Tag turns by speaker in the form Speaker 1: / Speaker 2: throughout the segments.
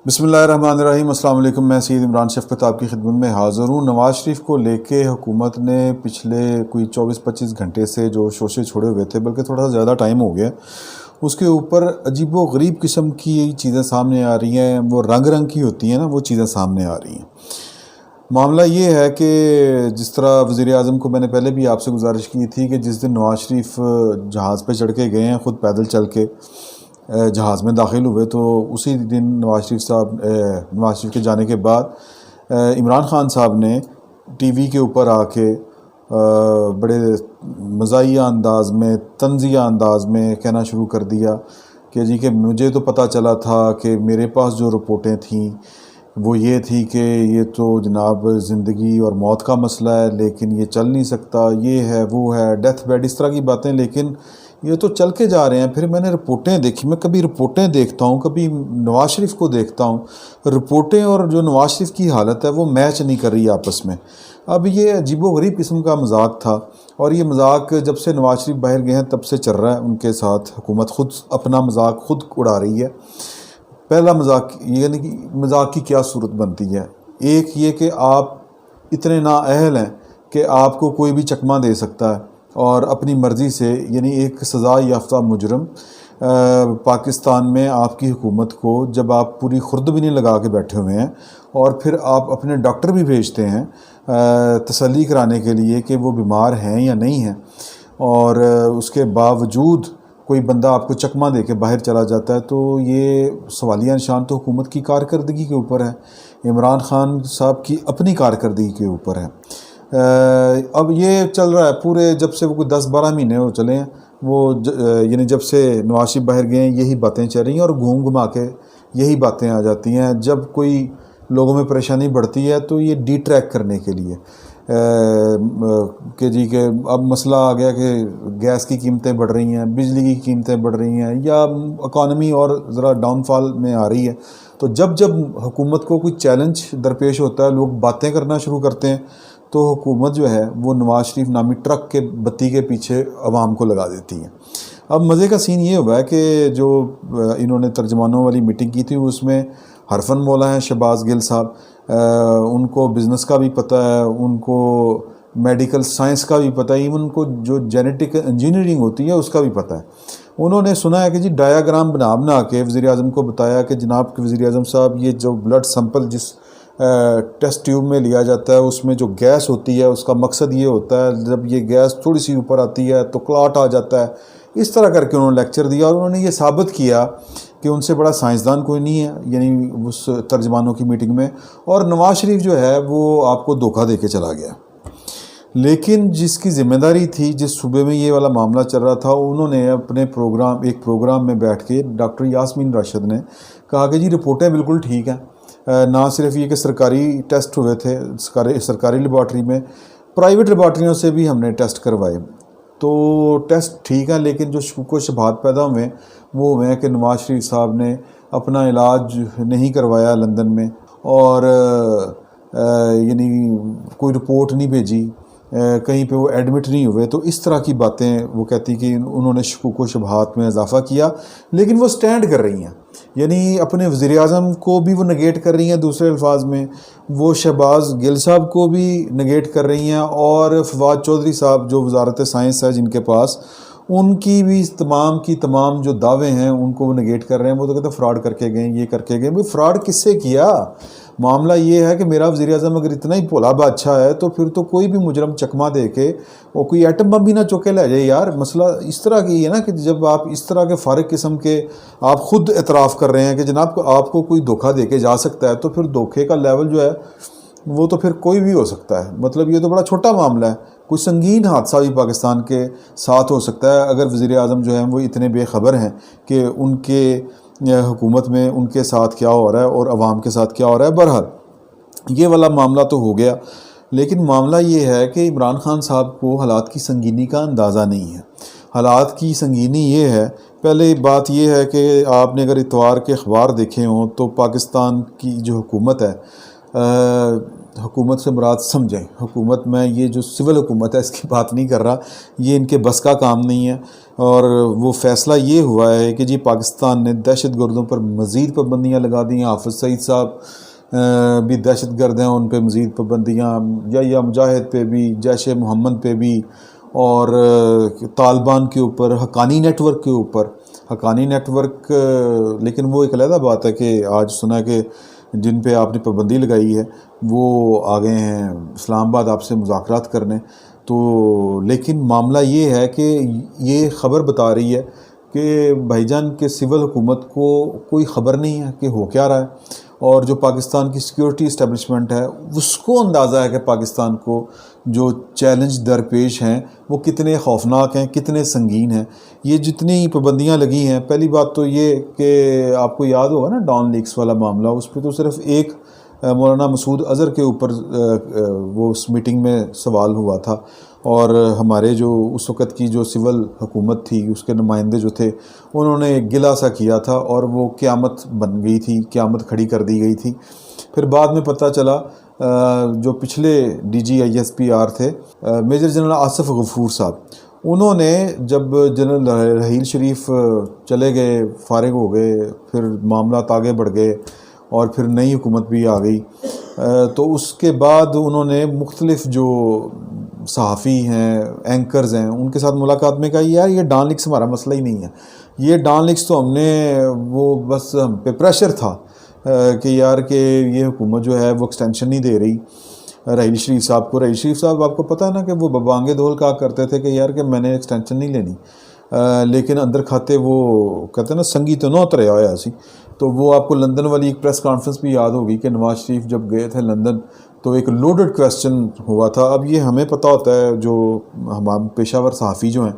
Speaker 1: بسم اللہ الرحمن الرحیم۔ السلام علیکم، میں سید عمران شفقت آپ کی خدمت میں حاضر ہوں۔ نواز شریف کو لے کے حکومت نے پچھلے کوئی 24-25 گھنٹے سے جو شوشے چھوڑے ہوئے تھے، بلکہ تھوڑا سا زیادہ ٹائم ہو گیا، اس کے اوپر عجیب و غریب قسم کی چیزیں سامنے آ رہی ہیں۔ وہ رنگ کی ہوتی ہیں نا، وہ چیزیں سامنے آ رہی ہیں۔ معاملہ یہ ہے کہ جس طرح وزیر اعظم کو میں نے پہلے بھی آپ سے گزارش کی تھی کہ جس دن نواز شریف جہاز پہ چڑھ کے گئے ہیں، خود پیدل چل کے جہاز میں داخل ہوئے، تو اسی دن نواز شریف کے جانے کے بعد عمران خان صاحب نے ٹی وی کے اوپر آ کے بڑے مزاحیہ انداز میں، طنزیہ انداز میں کہنا شروع کر دیا کہ جی کہ مجھے تو پتہ چلا تھا کہ میرے پاس جو رپورٹیں تھیں وہ یہ تھی کہ یہ تو جناب زندگی اور موت کا مسئلہ ہے، لیکن یہ چل نہیں سکتا، یہ ہے وہ ہے، ڈیتھ بیڈ، اس طرح کی باتیں، لیکن یہ تو چل کے جا رہے ہیں۔ پھر میں نے رپورٹیں دیکھی، میں کبھی رپورٹیں دیکھتا ہوں، کبھی نواز شریف کو دیکھتا ہوں، رپورٹیں اور جو نواز شریف کی حالت ہے وہ میچ نہیں کر رہی آپس میں۔ اب یہ عجیب و غریب قسم کا مذاق تھا، اور یہ مذاق جب سے نواز شریف باہر گئے ہیں تب سے چل رہا ہے ان کے ساتھ۔ حکومت خود اپنا مذاق خود اڑا رہی ہے۔ پہلا مذاق یعنی کہ مذاق کی کیا صورت بنتی ہے؟ ایک یہ کہ آپ اتنے نااہل ہیں کہ آپ کو کوئی بھی چکمہ دے سکتا ہے اور اپنی مرضی سے، یعنی ایک سزا یافتہ مجرم پاکستان میں آپ کی حکومت کو، جب آپ پوری خرد بھی نہیں لگا کے بیٹھے ہوئے ہیں اور پھر آپ اپنے ڈاکٹر بھی بھیجتے ہیں تسلی کرانے کے لیے کہ وہ بیمار ہیں یا نہیں ہیں، اور اس کے باوجود کوئی بندہ آپ کو چکمہ دے کے باہر چلا جاتا ہے، تو یہ سوالیہ نشان تو حکومت کی کارکردگی کے اوپر ہے، عمران خان صاحب کی اپنی کارکردگی کے اوپر ہے۔ اب یہ چل رہا ہے پورے، جب سے وہ کوئی 10-12 مہینے ہو چلے ہیں، وہ یعنی جب سے نواز شریف باہر گئے ہیں یہی باتیں چل رہی ہیں، اور گھوم گھما کے یہی باتیں آ جاتی ہیں۔ جب کوئی لوگوں میں پریشانی بڑھتی ہے تو یہ ڈی ٹریک کرنے کے لیے کہ جی کہ اب مسئلہ آ گیا کہ گیس کی قیمتیں بڑھ رہی ہیں، بجلی کی قیمتیں بڑھ رہی ہیں، یا اکانومی اور ذرا ڈاؤن فال میں آ رہی ہے، تو جب حکومت کو کوئی چیلنج درپیش ہوتا ہے، لوگ باتیں کرنا شروع کرتے ہیں، تو حکومت جو ہے وہ نواز شریف نامی ٹرک کے بتی کے پیچھے عوام کو لگا دیتی ہے۔ اب مزے کا سین یہ ہوا ہے کہ جو انہوں نے ترجمانوں والی میٹنگ کی تھی، اس میں حرفن مولا ہیں شہباز گل صاحب، ان کو بزنس کا بھی پتہ ہے، ان کو میڈیکل سائنس کا بھی پتہ ہے، ایون ان کو جو جینیٹک انجینئرنگ ہوتی ہے اس کا بھی پتہ ہے۔ انہوں نے سنا ہے کہ جی ڈایاگرام بنا کے وزیر اعظم کو بتایا کہ جناب کہ وزیر اعظم صاحب، یہ جو بلڈ سیمپل جس ٹیسٹ ٹیوب میں لیا جاتا ہے، اس میں جو گیس ہوتی ہے اس کا مقصد یہ ہوتا ہے، جب یہ گیس تھوڑی سی اوپر آتی ہے تو کلاٹ آ جاتا ہے۔ اس طرح کر کے انہوں نے لیکچر دیا، اور انہوں نے یہ ثابت کیا کہ ان سے بڑا سائنسدان کوئی نہیں ہے، یعنی اس ترجمانوں کی میٹنگ میں، اور نواز شریف جو ہے وہ آپ کو دھوکہ دے کے چلا گیا۔ لیکن جس کی ذمہ داری تھی، جس صوبے میں یہ والا معاملہ چل رہا تھا، انہوں نے اپنے ایک پروگرام میں بیٹھ کے ڈاکٹر یاسمین راشد نے کہا کہ جی رپورٹیں بالکل ٹھیک ہیں، نہ صرف یہ کہ سرکاری ٹیسٹ ہوئے تھے سرکاری لیبارٹری میں، پرائیویٹ لیبارٹریوں سے بھی ہم نے ٹیسٹ کروائے، تو ٹیسٹ ٹھیک ہے، لیکن جو شکوک و شبہات پیدا ہوئے ہیں وہ ہوئے ہیں کہ نواز شریف صاحب نے اپنا علاج نہیں کروایا لندن میں، اور یعنی کوئی رپورٹ نہیں بھیجی، کہیں پہ وہ ایڈمٹ نہیں ہوئے، تو اس طرح کی باتیں وہ کہتی کہ انہوں نے شکوک و شبہات میں اضافہ کیا، لیکن وہ سٹینڈ کر رہی ہیں، یعنی اپنے وزیر اعظم کو بھی وہ نگیٹ کر رہی ہیں، دوسرے الفاظ میں وہ شہباز گل صاحب کو بھی نگیٹ کر رہی ہیں، اور فواد چودھری صاحب جو وزارت سائنس ہے جن کے پاس، ان کی بھی تمام جو دعوے ہیں ان کو وہ نگیٹ کر رہے ہیں۔ وہ تو کہتے ہیں فراڈ کر کے گئے، یہ کر کے گئے۔ بھئی فراڈ کس سے کیا؟ معاملہ یہ ہے کہ میرا وزیر اعظم اگر اتنا ہی بھولا بادشاہ ہے تو پھر تو کوئی بھی مجرم چکمہ دے کے وہ کوئی ایٹم بم بھی نہ چوکے لے جائے یار۔ مسئلہ اس طرح کی ہے نا کہ جب آپ اس طرح کے فارغ قسم کے آپ خود اعتراف کر رہے ہیں کہ جناب آپ کو کوئی دھوکہ دے کے جا سکتا ہے، تو پھر دھوکے کا لیول جو ہے وہ تو پھر کوئی بھی ہو سکتا ہے۔ مطلب یہ تو بڑا چھوٹا معاملہ ہے، کوئی سنگین حادثہ بھی پاکستان کے ساتھ ہو سکتا ہے اگر وزیر اعظم جو ہیں وہ اتنے بے خبر ہیں کہ ان کے حکومت میں ان کے ساتھ کیا ہو رہا ہے اور عوام کے ساتھ کیا ہو رہا ہے۔ بہرحال یہ والا معاملہ تو ہو گیا، لیکن معاملہ یہ ہے کہ عمران خان صاحب کو حالات کی سنگینی کا اندازہ نہیں ہے۔ حالات کی سنگینی یہ ہے، پہلے بات یہ ہے کہ آپ نے اگر اتوار کے اخبار دیکھے ہوں تو پاکستان کی جو حکومت ہے حکومت سے مراد سمجھیں، حکومت میں یہ جو سول حکومت ہے اس کی بات نہیں کر رہا، یہ ان کے بس کا کام نہیں ہے. اور وہ فیصلہ یہ ہوا ہے کہ جی پاکستان نے دہشت گردوں پر مزید پابندیاں لگا دی ہیں. حافظ سعید صاحب بھی دہشت گرد ہیں، ان پہ مزید پابندیاں، یا مجاہد پہ بھی، جیش محمد پہ بھی، اور طالبان کے اوپر، حقانی نیٹ ورک کے اوپر. حقانی نیٹ ورک لیکن وہ ایک علیحدہ بات ہے کہ آج سنا کہ جن پہ آپ نے پابندی لگائی ہے وہ آ گئے ہیں اسلام آباد آپ سے مذاکرات کرنے. تو لیکن معاملہ یہ ہے کہ یہ خبر بتا رہی ہے کہ بھائی جان کے سول حکومت کو کوئی خبر نہیں ہے کہ ہو کیا رہا ہے، اور جو پاکستان کی سیکیورٹی اسٹیبلشمنٹ ہے اس کو اندازہ ہے کہ پاکستان کو جو چیلنج درپیش ہیں وہ کتنے خوفناک ہیں، کتنے سنگین ہیں. یہ جتنی پابندیاں لگی ہیں، پہلی بات تو یہ کہ آپ کو یاد ہوگا نا ڈان لیکس والا معاملہ، اس پہ تو صرف ایک مولانا مسعود اظہر کے اوپر وہ اس میٹنگ میں سوال ہوا تھا، اور ہمارے جو اس وقت کی جو سول حکومت تھی اس کے نمائندے جو تھے انہوں نے گلہ سا کیا تھا، اور وہ قیامت بن گئی تھی، قیامت کھڑی کر دی گئی تھی. پھر بعد میں پتہ چلا جو پچھلے D G I S P R تھے میجر جنرل آصف غفور صاحب، انہوں نے جب جنرل رحیل شریف چلے گئے، فارغ ہو گئے، پھر معاملات آگے بڑھ گئے اور پھر نئی حکومت بھی آ گئی، تو اس کے بعد انہوں نے مختلف جو صحافی ہیں، اینکرز ہیں، ان کے ساتھ ملاقات میں کہا یار یہ ڈان لیکس ہمارا مسئلہ ہی نہیں ہے، یہ ڈان لیکس تو ہم نے وہ بس ہم پہ پریشر تھا کہ یار کہ یہ حکومت جو ہے وہ ایکسٹینشن نہیں دے رہی رحیل شریف صاحب کو. رحیل شریف صاحب آپ کو پتہ ہے نا کہ وہ ببانگے دھول کہا کرتے تھے کہ یار کہ میں نے ایکسٹینشن نہیں لینی، لیکن اندر کھاتے وہ کہتے ہیں نا سنگی تو نہ اتریا ہوا سی. تو وہ آپ کو لندن والی ایک پریس کانفرنس بھی یاد ہوگی کہ نواز شریف جب گئے تھے لندن تو ایک لوڈڈ کویسچن ہوا تھا. اب یہ ہمیں پتہ ہوتا ہے جو ہمارے پیشہ ور صحافی جو ہیں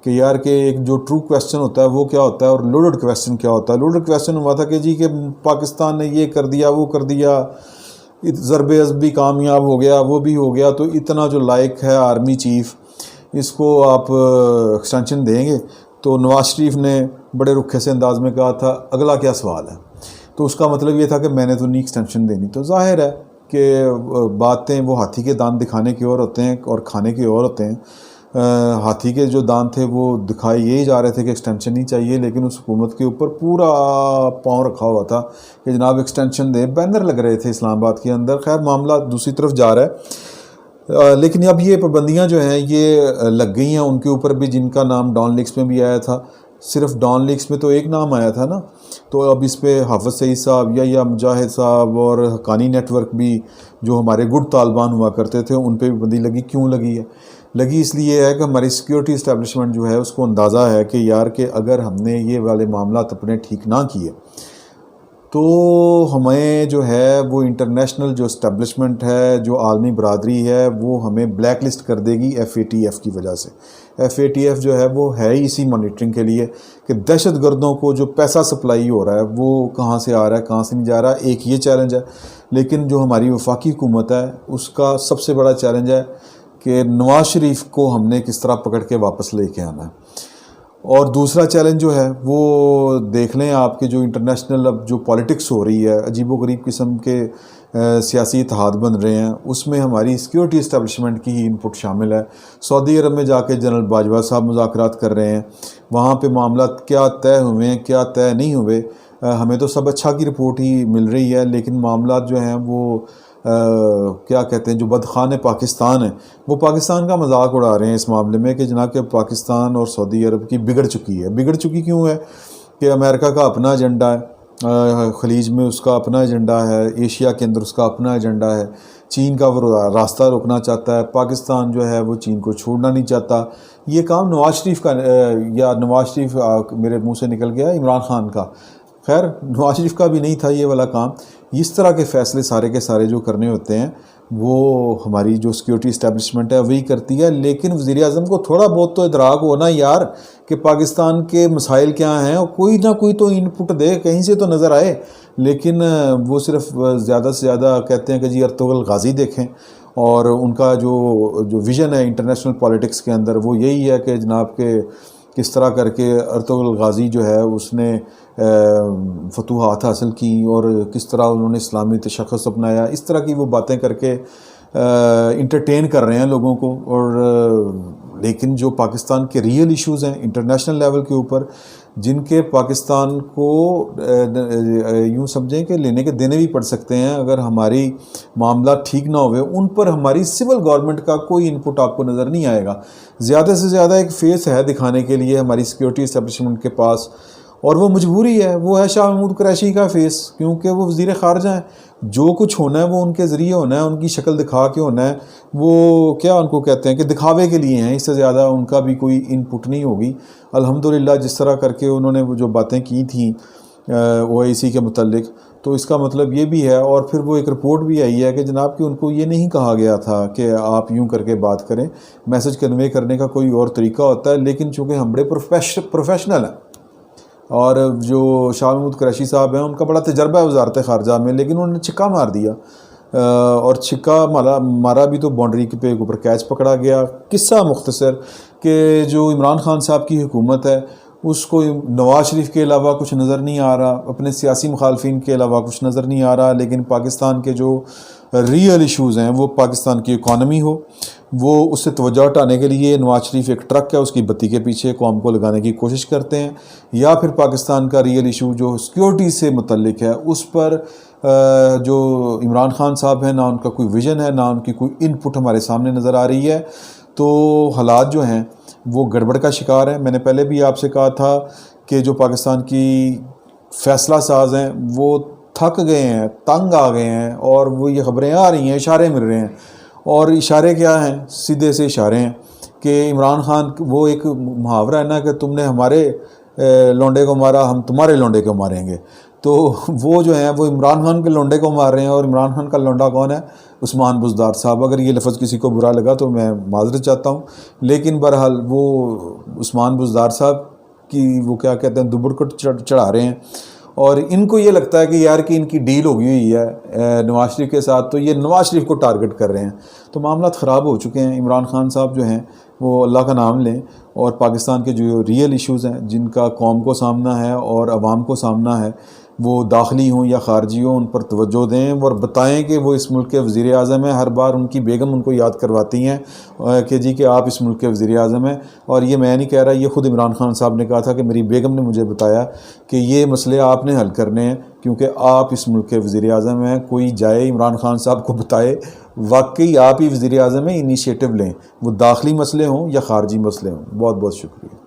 Speaker 1: کہ یار کہ ایک جو ٹرو کویسچن ہوتا ہے وہ کیا ہوتا ہے اور لوڈڈ کویسچن کیا ہوتا ہے. لوڈڈ کویسچن ہوا تھا کہ جی کہ پاکستان نے یہ کر دیا، وہ کر دیا، ضرب عضب بھی کامیاب ہو گیا، وہ بھی ہو گیا، تو اتنا جو لائق ہے آرمی چیف اس کو آپ ایکسٹینشن دیں گے. تو نواز شریف نے بڑے رکھے سے انداز میں کہا تھا اگلا کیا سوال ہے. تو اس کا مطلب یہ تھا کہ میں نے تو نہیں ایکسٹینشن دینی. تو ظاہر ہے کہ باتیں وہ ہاتھی کے دانت دکھانے کی اور ہوتے ہیں اور کھانے کی اور ہوتے ہیں. ہاتھی کے جو دانت تھے وہ دکھائے یہی جا رہے تھے کہ ایکسٹینشن نہیں چاہیے، لیکن اس حکومت کے اوپر پورا پاؤں رکھا ہوا تھا کہ جناب ایکسٹینشن دیں. بینر لگ رہے تھے اسلام آباد کے اندر. خیر معاملہ دوسری طرف جا رہا ہے، لیکن اب یہ پابندیاں جو ہیں یہ لگ گئی ہیں ان کے اوپر بھی جن کا نام ڈان لیکس میں بھی آیا تھا. صرف ڈان لیکس میں تو ایک نام آیا تھا نا، تو اب اس پہ حافظ سعید صاحب یا مجاہد صاحب اور حقانی نیٹ ورک بھی جو ہمارے گڈ طالبان ہوا کرتے تھے ان پہ بھی پابندی لگی. کیوں لگی ہے؟ لگی اس لیے ہے کہ ہماری سیکیورٹی اسٹیبلشمنٹ جو ہے اس کو اندازہ ہے کہ یار کہ اگر ہم نے یہ والے معاملات اپنے ٹھیک نہ کیے تو ہمیں جو ہے وہ انٹرنیشنل جو اسٹیبلشمنٹ ہے، جو عالمی برادری ہے، وہ ہمیں بلیک لسٹ کر دے گی FATF کی وجہ سے. FATF جو ہے وہ ہے ہی اسی مانیٹرنگ کے لیے کہ دہشت گردوں کو جو پیسہ سپلائی ہو رہا ہے وہ کہاں سے آ رہا ہے، کہاں سے نہیں جا رہا. ایک یہ چیلنج ہے. لیکن جو ہماری وفاقی حکومت ہے اس کا سب سے بڑا چیلنج ہے کہ نواز شریف کو ہم نے کس طرح پکڑ کے واپس لے کے آنا ہے. اور دوسرا چیلنج جو ہے وہ دیکھ لیں آپ کے جو انٹرنیشنل اب جو پالیٹکس ہو رہی ہے، عجیب و غریب قسم کے سیاسی اتحاد بن رہے ہیں، اس میں ہماری سیکیورٹی اسٹیبلشمنٹ کی ہی انپٹ شامل ہے. سعودی عرب میں جا کے جنرل باجوہ صاحب مذاکرات کر رہے ہیں، وہاں پہ معاملات کیا طے ہوئے ہیں کیا طے نہیں ہوئے. ہمیں تو سب اچھا کی رپورٹ ہی مل رہی ہے، لیکن معاملات جو ہیں وہ کیا کہتے ہیں جو بدخان پاکستان ہے وہ پاکستان کا مذاق اڑا رہے ہیں اس معاملے میں کہ جناب کہ پاکستان اور سعودی عرب کی بگڑ چکی ہے. بگڑ چکی کیوں ہے؟ کہ امریکہ کا اپنا ایجنڈا ہے، خلیج میں اس کا اپنا ایجنڈا ہے، ایشیا کے اندر اس کا اپنا ایجنڈا ہے، چین کا وہ راستہ روکنا چاہتا ہے، پاکستان جو ہے وہ چین کو چھوڑنا نہیں چاہتا. یہ کام نواز شریف کا یا نواز شریف میرے منہ سے نکل گیا عمران خان کا، خیر نواز شریف کا بھی نہیں تھا یہ والا کام. اس طرح کے فیصلے سارے کے سارے جو کرنے ہوتے ہیں وہ ہماری جو سیکیورٹی اسٹیبلشمنٹ ہے وہی کرتی ہے. لیکن وزیر اعظم کو تھوڑا بہت تو ادراک ہونا یار کہ پاکستان کے مسائل کیا ہیں، اور کوئی نہ کوئی تو انپٹ دے، کہیں سے تو نظر آئے. لیکن وہ صرف زیادہ سے زیادہ کہتے ہیں کہ جی ارطغرل غازی دیکھیں، اور ان کا جو ویژن ہے انٹرنیشنل پالیٹکس کے اندر وہ یہی ہے کہ جناب کہ کس طرح کر کے ارطغرل غازی جو ہے اس نے فتوحات حاصل کی اور کس طرح انہوں نے اسلامی تشخص اپنایا، اس طرح کی وہ باتیں کر کے انٹرٹین کر رہے ہیں لوگوں کو. اور لیکن جو پاکستان کے ریئل ایشوز ہیں انٹرنیشنل لیول کے اوپر، جن کے پاکستان کو یوں سمجھیں کہ لینے کے دینے بھی پڑ سکتے ہیں اگر ہماری معاملات ٹھیک نہ ہوئے، ان پر ہماری سول گورنمنٹ کا کوئی انپٹ آپ کو نظر نہیں آئے گا. زیادہ سے زیادہ ایک فیس ہے دکھانے کے لیے ہماری سیکیورٹی اسٹیبلشمنٹ کے پاس، اور وہ مجبوری ہے، وہ ہے شاہ محمود قریشی کا فیس، کیونکہ وہ وزیر خارجہ ہیں. جو کچھ ہونا ہے وہ ان کے ذریعے ہونا ہے، ان کی شکل دکھا کے ہونا ہے. وہ کیا ان کو کہتے ہیں کہ دکھاوے کے لیے ہیں، اس سے زیادہ ان کا بھی کوئی ان پٹ نہیں ہوگی. الحمدللہ جس طرح کر کے انہوں نے وہ جو باتیں کی تھیں OIC کے متعلق، تو اس کا مطلب یہ بھی ہے. اور پھر وہ ایک رپورٹ بھی آئی ہے کہ جناب کہ ان کو یہ نہیں کہا گیا تھا کہ آپ یوں کر کے بات کریں، میسج کنوے کرنے کا کوئی اور طریقہ ہوتا ہے. لیکن چونکہ ہم بڑے پروفیشنل ہیں، اور جو شاہ محمود قریشی صاحب ہیں ان کا بڑا تجربہ ہے وزارت خارجہ میں، لیکن انہوں نے چھکا مار دیا، اور چھکا مارا بھی تو باؤنڈری پہ اوپر کیچ پکڑا گیا. قصہ مختصر کہ جو عمران خان صاحب کی حکومت ہے اس کو نواز شریف کے علاوہ کچھ نظر نہیں آ رہا، اپنے سیاسی مخالفین کے علاوہ کچھ نظر نہیں آ رہا. لیکن پاکستان کے جو ریئل ایشوز ہیں، وہ پاکستان کی اکانومی ہو، وہ اس سے توجہ ہٹانے کے لیے نواز شریف ایک ٹرک ہے اس کی بتی کے پیچھے قوم کو لگانے کی کوشش کرتے ہیں، یا پھر پاکستان کا ریئل ایشو جو سیکیورٹی سے متعلق ہے اس پر جو عمران خان صاحب ہیں، نہ ان کا کوئی ویژن ہے، نہ ان کی کوئی ان پٹ ہمارے سامنے نظر آ رہی ہے. تو حالات جو ہیں وہ گڑبڑ کا شکار ہیں. میں نے پہلے بھی آپ سے کہا تھا کہ جو پاکستان کی فیصلہ ساز ہیں وہ تھک گئے ہیں، تنگ آ گئے ہیں، اور وہ یہ خبریں آ رہی ہیں، اشارے مل رہے ہیں. اور اشارے کیا ہیں؟ سیدھے سے اشارے ہیں کہ عمران خان، وہ ایک محاورہ ہے نا کہ تم نے ہمارے لونڈے کو مارا، ہم تمہارے لونڈے کو ماریں گے. تو وہ جو ہیں وہ عمران خان کے لونڈے کو مار رہے ہیں. اور عمران خان کا لونڈا کون ہے؟ عثمان بزدار صاحب. اگر یہ لفظ کسی کو برا لگا تو میں معذرت چاہتا ہوں، لیکن بہرحال وہ عثمان بزدار صاحب کی وہ کیا کہتے ہیں دبڑ چڑھا رہے ہیں. اور ان کو یہ لگتا ہے کہ یار کہ ان کی ڈیل ہو گئی ہوئی ہے نواز شریف کے ساتھ، تو یہ نواز شریف کو ٹارگٹ کر رہے ہیں. تو معاملات خراب ہو چکے ہیں. عمران خان صاحب جو ہیں وہ اللہ کا نام لیں، اور پاکستان کے جو ریئل ایشوز ہیں جن کا قوم کو سامنا ہے اور عوام کو سامنا ہے، وہ داخلی ہوں یا خارجی ہوں، ان پر توجہ دیں اور بتائیں کہ وہ اس ملک کے وزیر اعظم ہیں. ہر بار ان کی بیگم ان کو یاد کرواتی ہیں کہ جی کہ آپ اس ملک کے وزیر اعظم ہیں. اور یہ میں نہیں کہہ رہا، یہ خود عمران خان صاحب نے کہا تھا کہ میری بیگم نے مجھے بتایا کہ یہ مسئلے آپ نے حل کرنے ہیں کیونکہ آپ اس ملک کے وزیر اعظم ہیں. کوئی جائے عمران خان صاحب کو بتائے واقعی آپ ہی وزیر اعظم ہیں، انیشیٹو لیں، وہ داخلی مسئلے ہوں یا خارجی مسئلے ہوں. بہت بہت شکریہ.